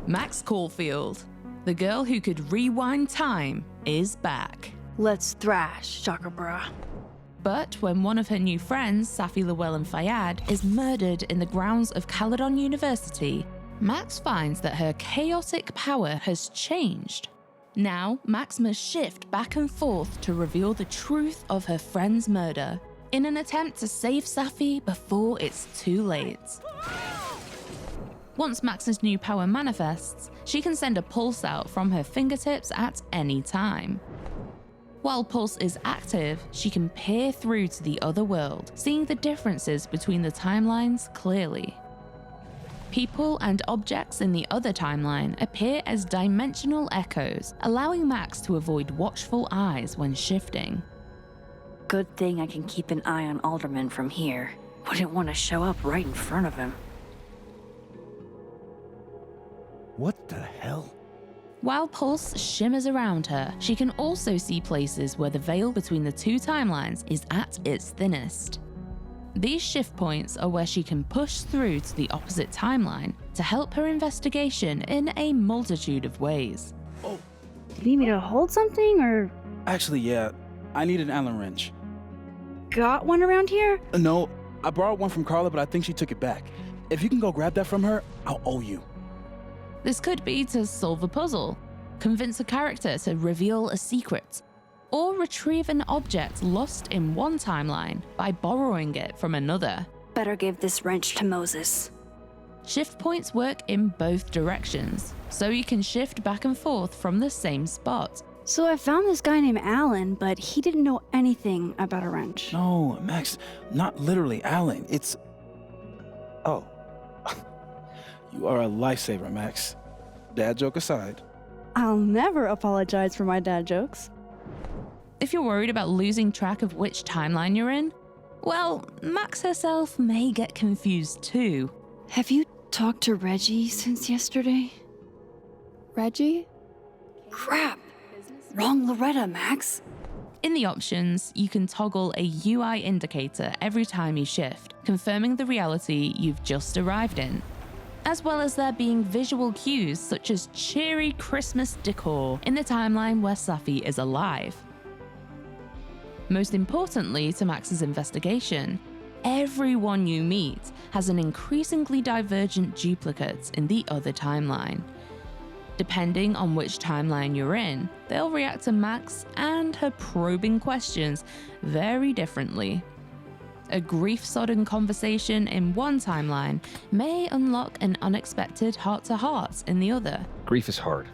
Max Caulfield, the girl who could rewind time, is back. Let's thrash, Shaka Bra. But when one of her new friends, Safi Llewellyn Fayyad, is murdered in the grounds of Caledon-University, Max finds that her chaotic power has changed. Now, Max must shift back and forth to reveal the truth of her friend's murder, in an attempt to save Safi before it's too late. Once Max's new power manifests, she can send a pulse out from her fingertips at any time. While Pulse is active, she can peer through to the other world, seeing the differences between the timelines clearly. People and objects in the other timeline appear as dimensional echoes, allowing Max to avoid watchful eyes when shifting. Good thing I can keep an eye on Alderman from here. Wouldn't want to show up right in front of him. What the hell? While Pulse shimmers around her, she can also see places where the veil between the two timelines is at its thinnest. These shift points are where she can push through to the opposite timeline to help her investigation in a multitude of ways. Oh, Do you need me to hold something, or actually, yeah. I need an Allen wrench. got one around here? No, I borrowed one from Carla, but I think she took it back. If you can go grab that from her, I'll owe you. This could be to solve a puzzle, convince a character to reveal a secret, or retrieve an object lost in one timeline by borrowing it from another. Better give this wrench to Moses. Shift points work in both directions, so you can shift back and forth from the same spot. So I found this guy named Alan, but he didn't know anything about a wrench. No, Max, not literally Allen. It's... Oh. You are a lifesaver, Max. Dad joke aside. I'll never apologize for my dad jokes. If you're worried about losing track of which timeline you're in, well, Max herself may get confused too. Have you talked to Reggie since yesterday? Reggie? Crap! Wrong Loretta, Max. In the options, you can toggle a UI indicator every time you shift, confirming the reality you've just arrived in, as well as there being visual cues such as cheery Christmas decor in the timeline where Safi is alive. Most importantly to Max's investigation, everyone you meet has an increasingly divergent duplicate in the other timeline. Depending on which timeline you're in, they'll react to Max and her probing questions very differently. A grief-sodden conversation in one timeline may unlock an unexpected heart-to-heart in the other. Grief is hard.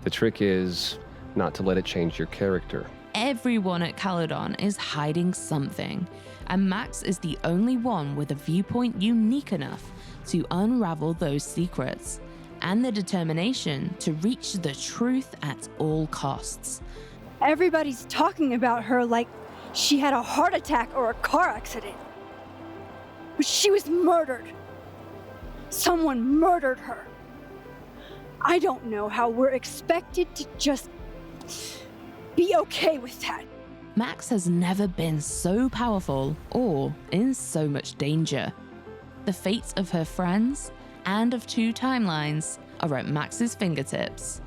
The trick is not to let it change your character. Everyone at Caledon is hiding something, and Max is the only one with a viewpoint unique enough to unravel those secrets, and the determination to reach the truth at all costs. Everybody's talking about her like she had a heart attack or a car accident. But she was murdered. Someone murdered her. I don't know how we're expected to just be okay with that. Max has never been so powerful or in so much danger. The fates of her friends and of two timelines are at Max's fingertips.